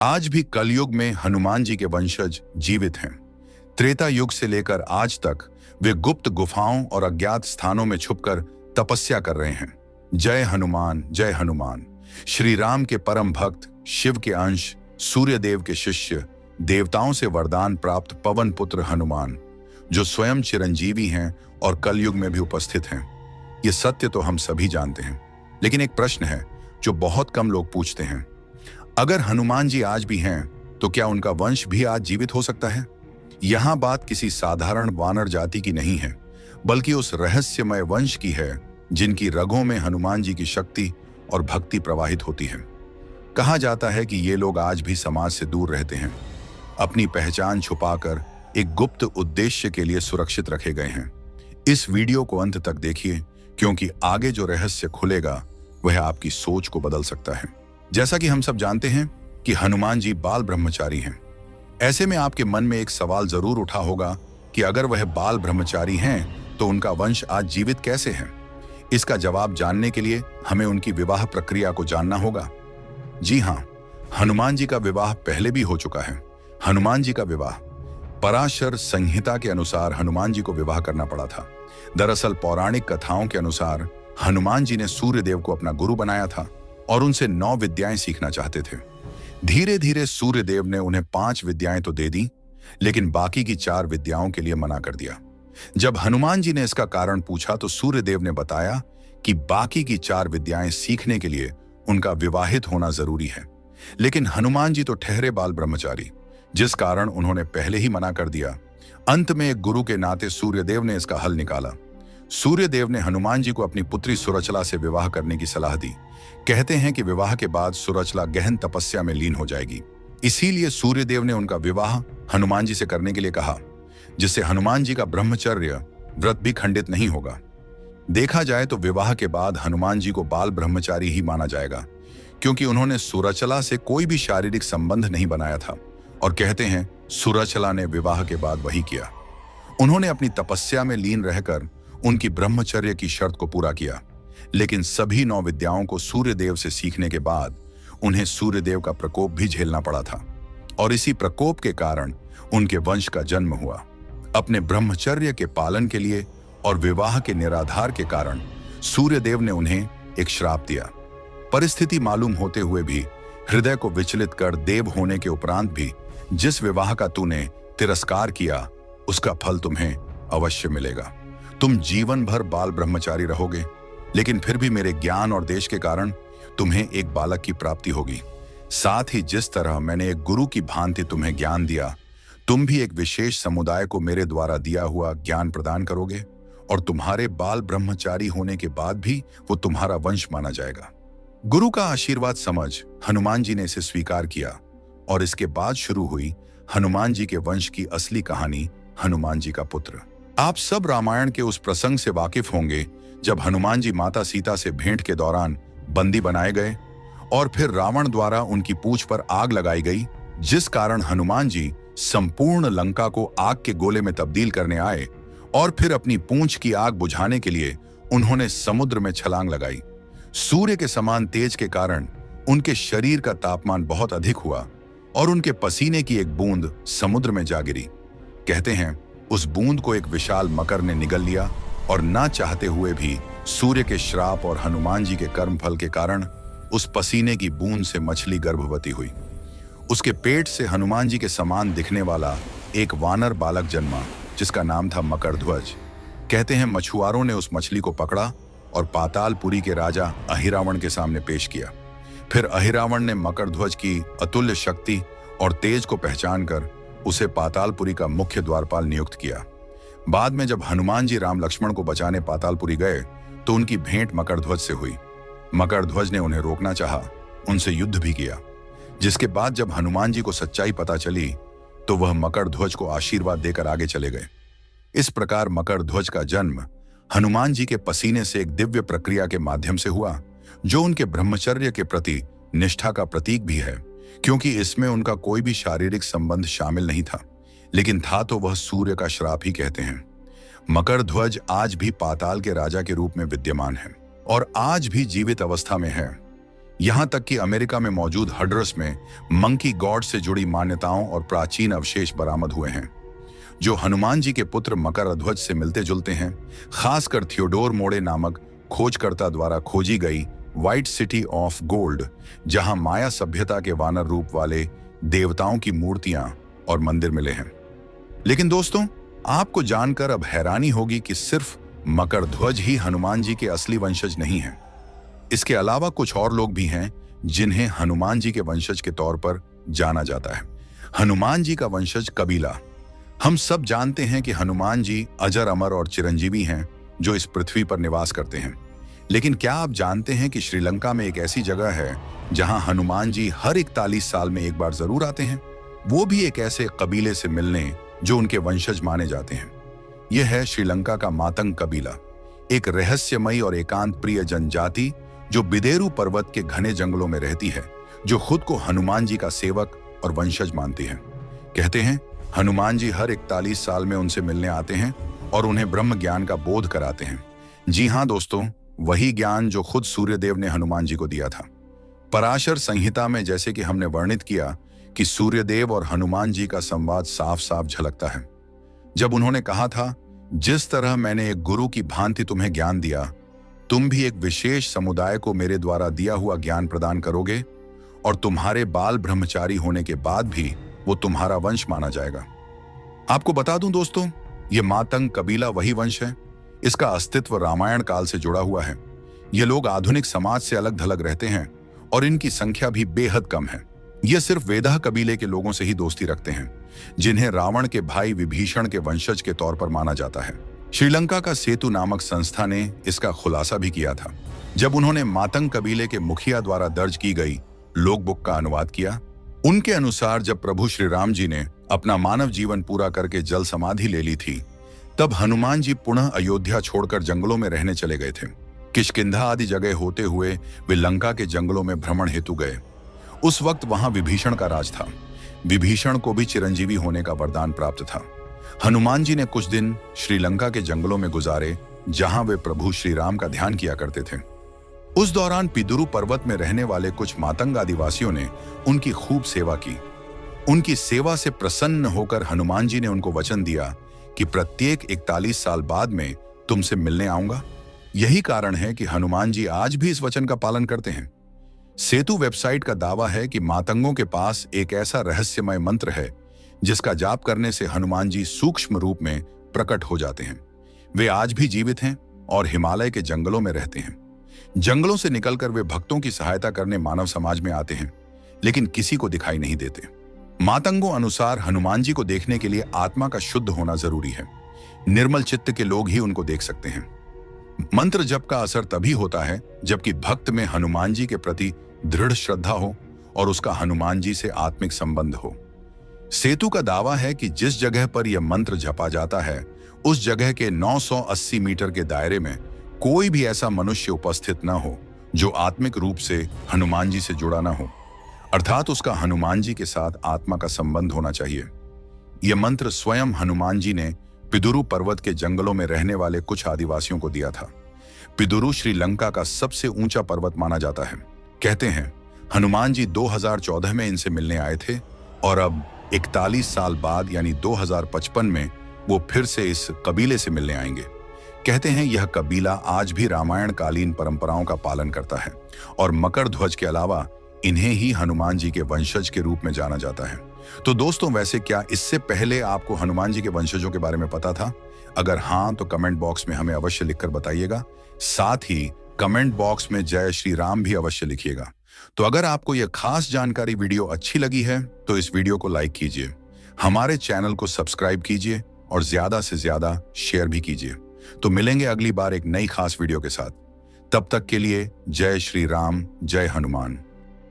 आज भी कलयुग में हनुमान जी के वंशज जीवित हैं। त्रेता युग से लेकर आज तक वे गुप्त गुफाओं और अज्ञात स्थानों में छुपकर तपस्या कर रहे हैं। जय हनुमान, जय हनुमान। श्री राम के परम भक्त, शिव के अंश, सूर्यदेव के शिष्य, देवताओं से वरदान प्राप्त पवन पुत्र हनुमान, जो स्वयं चिरंजीवी हैं और कलयुग में भी उपस्थित हैं। ये सत्य तो हम सभी जानते हैं, लेकिन एक प्रश्न है जो बहुत कम लोग पूछते हैं। अगर हनुमान जी आज भी हैं, तो क्या उनका वंश भी आज जीवित हो सकता है? यहां बात किसी साधारण वानर जाति की नहीं है, बल्कि उस रहस्यमय वंश की है जिनकी रगों में हनुमान जी की शक्ति और भक्ति प्रवाहित होती है। कहा जाता है कि ये लोग आज भी समाज से दूर रहते हैं, अपनी पहचान छुपाकर एक गुप्त उद्देश्य के लिए सुरक्षित रखे गए हैं। इस वीडियो को अंत तक देखिए, क्योंकि आगे जो रहस्य खुलेगा वह आपकी सोच को बदल सकता है। जैसा कि हम सब जानते हैं कि हनुमान जी बाल ब्रह्मचारी हैं। ऐसे में आपके मन में एक सवाल जरूर उठा होगा कि अगर वह बाल ब्रह्मचारी हैं तो उनका वंश आज जीवित कैसे है? इसका जवाब जानने के लिए हमें उनकी विवाह प्रक्रिया को जानना होगा। जी हाँ, हनुमान जी का विवाह पहले भी हो चुका है। हनुमान जी का विवाह पराशर संहिता के अनुसार हनुमान जी को विवाह करना पड़ा था। दरअसल पौराणिक कथाओं के अनुसार हनुमान जी ने सूर्यदेव को अपना गुरु बनाया था और उनसे 9 विद्याएं सीखना चाहते थे। धीरे धीरे सूर्यदेव ने उन्हें 5 विद्याएं तो दे दी, लेकिन बाकी की 4 विद्याओं के लिए मना कर दिया। जब हनुमान जी ने इसका कारण पूछा तो सूर्यदेव ने बताया कि बाकी की 4 विद्याएं सीखने के लिए उनका विवाहित होना जरूरी है। लेकिन हनुमान जी तो ठहरे बाल ब्रह्मचारी, जिस कारण उन्होंने पहले ही मना कर दिया। अंत में एक गुरु के नाते सूर्यदेव ने इसका हल निकाला। सूर्यदेव ने हनुमान जी को अपनी पुत्री सुरचला से विवाह करने की सलाह दी। कहते हैं कि विवाह के बाद सुरचला गहन तपस्या में लीन हो जाएगी। इसीलिए सूर्यदेव ने उनका विवाह हनुमान जी से करने के लिए कहा, जिससे हनुमान जी का ब्रह्मचर्य व्रत भी खंडित नहीं होगा। देखा जाए तो विवाह के बाद हनुमान जी को बाल ब्रह्मचारी ही माना जाएगा, क्योंकि उन्होंने सुरचला से कोई भी शारीरिक संबंध नहीं बनाया था। और कहते हैं सुरचला ने विवाह के बाद वही किया। उन्होंने अपनी तपस्या में लीन रहकर उनकी ब्रह्मचर्य की शर्त को पूरा किया। लेकिन सभी 9 विद्याओं को सूर्यदेव से सीखने के बाद उन्हें सूर्यदेव का प्रकोप भी झेलना पड़ा था, और इसी प्रकोप के कारण उनके वंश का जन्म हुआ। अपने ब्रह्मचर्य के पालन के लिए और विवाह के निराधार के कारण सूर्यदेव ने उन्हें एक श्राप दिया। परिस्थिति मालूम होते हुए भी हृदय को विचलित कर देव होने के उपरांत भी जिस विवाह का तूने तिरस्कार किया, उसका फल तुम्हें अवश्य मिलेगा। तुम जीवन भर बाल ब्रह्मचारी रहोगे, लेकिन फिर भी मेरे ज्ञान और देश के कारण तुम्हें एक बालक की प्राप्ति होगी। साथ ही जिस तरह मैंने एक गुरु की भांति तुम्हें ज्ञान दिया, तुम भी एक विशेष समुदाय को मेरे द्वारा दिया हुआ ज्ञान प्रदान करोगे, और तुम्हारे बाल ब्रह्मचारी होने के बाद भी वो तुम्हारा वंश माना जाएगा। गुरु का आशीर्वाद समझ हनुमान जी ने इसे स्वीकार किया, और इसके बाद शुरू हुई हनुमान जी के वंश की असली कहानी, हनुमान जी का पुत्र। आप सब रामायण के उस प्रसंग से वाकिफ होंगे जब हनुमान जी माता सीता से भेंट के दौरान बंदी बनाए गए और फिर रावण द्वारा उनकी पूंछ पर आग लगाई गई, जिस कारण हनुमान जी संपूर्ण लंका को आग के गोले में तब्दील करने आए, और फिर अपनी पूंछ की आग बुझाने के लिए उन्होंने समुद्र में छलांग लगाई। सूर्य के समान तेज के कारण उनके शरीर का तापमान बहुत अधिक हुआ और उनके पसीने की एक बूंद समुद्र में जा गिरी। कहते हैं उस बूंद को एक विशाल मकर ने निगल लिया, और ना चाहते हुए भी सूर्य के श्राप और हनुमान जी के कर्म फल के कारण उस पसीने की बूंद से मछली गर्भवती हुई। उसके पेट से हनुमान जी के समान दिखने वाला एक वानर बालक जन्मा, जिसका नाम था मकरध्वज। कहते हैं मछुआरों ने उस मछली को पकड़ा और पातालपुरी के राजा अहिरावण के सामने पेश किया। फिर अहिरावण ने मकरध्वज की अतुल्य शक्ति और तेज को पहचान कर उसे पातालपुरी का मुख्य द्वारपाल नियुक्त किया। बाद में जब हनुमान जी राम लक्ष्मण को बचाने पातालपुरी गए तो उनकी भेंट मकरध्वज से हुई। मकरध्वज ने उन्हें रोकना चाहा, उनसे युद्ध भी किया। जिसके बाद जब हनुमान जी को सच्चाई पता चली तो वह मकरध्वज को आशीर्वाद देकर आगे चले गए। इस प्रकार मकरध्वज का जन्म हनुमान जी के पसीने से एक दिव्य प्रक्रिया के माध्यम से हुआ, जो उनके ब्रह्मचर्य के प्रति निष्ठा का प्रतीक भी है, क्योंकि इसमें उनका कोई भी शारीरिक संबंध शामिल नहीं था, लेकिन था तो वह सूर्य का श्राप ही कहते हैं। मकरध्वज आज भी पाताल के राजा के रूप में विद्यमान है और आज भी जीवित अवस्था में है। यहां तक कि अमेरिका में मौजूद हड्रस में मंकी गॉड से जुड़ी मान्यताओं और प्राचीन अवशेष बरामद हुए हैं जो हनुमान जी के पुत्र मकरध्वज से मिलते जुलते हैं। खासकर थियोडोर मोड़े नामक खोजकर्ता द्वारा खोजी गई व्हाइट सिटी ऑफ गोल्ड, जहां माया सभ्यता के वानर रूप वाले देवताओं की मूर्तियां और मंदिर मिले हैं। लेकिन दोस्तों, आपको जानकर अब हैरानी होगी कि सिर्फ मकरध्वज ही हनुमान जी के असली वंशज नहीं हैं। इसके अलावा कुछ और लोग भी हैं जिन्हें हनुमान जी के वंशज के तौर पर जाना जाता है। हनुमान जी का वंशज कबीला। हम सब जानते हैं कि हनुमान जी अजर अमर और चिरंजीवी हैं जो इस पृथ्वी पर निवास करते हैं। लेकिन क्या आप जानते हैं कि श्रीलंका में एक ऐसी जगह है जहां हनुमान जी हर 41 साल में एक बार जरूर आते हैं, वो भी एक ऐसे कबीले से मिलने जो उनके वंशज माने जाते हैं। यह है श्रीलंका का मातंग कबीला, एक रहस्यमयी और एकांत प्रिय जनजाति जो बिदेरू पर्वत के घने जंगलों में रहती है, जो खुद को हनुमान जी का सेवक और वंशज मानती है। कहते हैं हनुमान जी हर 41 साल में उनसे मिलने आते हैं और उन्हें ब्रह्म ज्ञान का बोध कराते हैं। जी हाँ दोस्तों, वही ज्ञान जो खुद सूर्यदेव ने हनुमान जी को दिया था। पराशर संहिता में जैसे कि हमने वर्णित किया कि सूर्यदेव और हनुमान जी का संवाद साफ साफ झलकता है। जब उन्होंने कहा था, जिस तरह मैंने एक गुरु की भांति तुम्हें ज्ञान दिया, तुम भी एक विशेष समुदाय को मेरे द्वारा दिया हुआ ज्ञान प्रदान करोगे और तुम्हारे बाल ब्रह्मचारी होने के बाद भी वो तुम्हारा वंश माना जाएगा। आपको बता दूं दोस्तों, ये मातंग कबीला वही वंश है। इसका अस्तित्व रामायण काल से जुड़ा हुआ है। ये लोग आधुनिक समाज से अलग थलग रहते हैं और इनकी संख्या भी बेहद कम है। ये सिर्फ वेदा कबीले के लोगों से ही दोस्ती रखते हैं, जिन्हें रावण के भाई विभीषण के वंशज के तौर पर माना जाता है। श्रीलंका का सेतु नामक संस्था ने इसका खुलासा भी किया था जब उन्होंने मातंग कबीले के मुखिया द्वारा दर्ज की गई लोक बुक का अनुवाद किया। उनके अनुसार जब प्रभु श्री राम जी ने अपना मानव जीवन पूरा करके जल समाधि ले ली थी, तब हनुमान जी पुनः अयोध्या छोड़कर जंगलों में रहने चले गए थे। किष्किंधा आदि जगह होते हुए वे लंका के जंगलों में भ्रमण हेतु गए। उस वक्त वहां विभीषण का राज था। विभीषण को भी चिरंजीवी होने का वरदान प्राप्त था। हनुमान जी ने कुछ दिन श्रीलंका के जंगलों में गुजारे, जहां वे प्रभु श्री राम का ध्यान किया करते थे। उस दौरान पिदुरु पर्वत में रहने वाले कुछ मातंग आदिवासियों ने उनकी खूब सेवा की। उनकी सेवा से प्रसन्न होकर हनुमान जी ने उनको वचन दिया कि प्रत्येक 41 साल बाद में तुमसे मिलने आऊंगा। यही कारण है कि हनुमान जी आज भी इस वचन का पालन करते हैं। सेतु वेबसाइट का दावा है कि मातंगों के पास एक ऐसा रहस्यमय मंत्र है जिसका जाप करने से हनुमान जी सूक्ष्म रूप में प्रकट हो जाते हैं। वे आज भी जीवित हैं और हिमालय के जंगलों में रहते हैं। जंगलों से निकलकर वे भक्तों की सहायता करने मानव समाज में आते हैं, लेकिन किसी को दिखाई नहीं देते। मातंगों अनुसार हनुमान जी को देखने के लिए आत्मा का शुद्ध होना जरूरी है। निर्मल चित्त के लोग ही उनको देख सकते हैं। मंत्र जप का असर तभी होता है जबकि भक्त में हनुमान जी के प्रति दृढ़ श्रद्धा हो और उसका हनुमान जी से आत्मिक संबंध हो। सेतु का दावा है कि जिस जगह पर यह मंत्र जपा जाता है, उस जगह के 980 मीटर के दायरे में कोई भी ऐसा मनुष्य उपस्थित न हो जो आत्मिक रूप से हनुमान जी से जुड़ा न हो, अर्थात उसका हनुमान जी के साथ आत्मा का संबंध होना चाहिए। यह मंत्र स्वयं हनुमान जी ने पिदुरु पर्वत के जंगलों में रहने वाले कुछ आदिवासियों को दिया था। पिदुरु श्रीलंका का सबसे ऊंचा पर्वत माना जाता है। कहते हैं हनुमान जी 2014 में इनसे मिलने आए थे और अब 41 साल बाद यानी 2055 में वो फिर से इस कबीले से मिलने आएंगे। कहते हैं यह कबीला आज भी रामायण कालीन परंपराओं का पालन करता है और मकर ध्वज के अलावा इन्हें ही हनुमान जी के वंशज के रूप में जाना जाता है। तो दोस्तों, वैसे क्या इससे पहले आपको हनुमान जी के वंशजों के बारे में पता था? अगर हाँ, तो कमेंट बॉक्स में हमें अवश्य लिखकर बताइएगा। साथ ही कमेंट बॉक्स में जय श्री राम भी अवश्य लिखिएगा। तो अगर आपको यह खास जानकारी वीडियो अच्छी लगी है तो इस वीडियो को लाइक कीजिए, हमारे चैनल को सब्सक्राइब कीजिए और ज्यादा से ज्यादा शेयर भी कीजिए। तो मिलेंगे अगली बार एक नई खास वीडियो के साथ। तब तक के लिए जय श्री राम, जय हनुमान।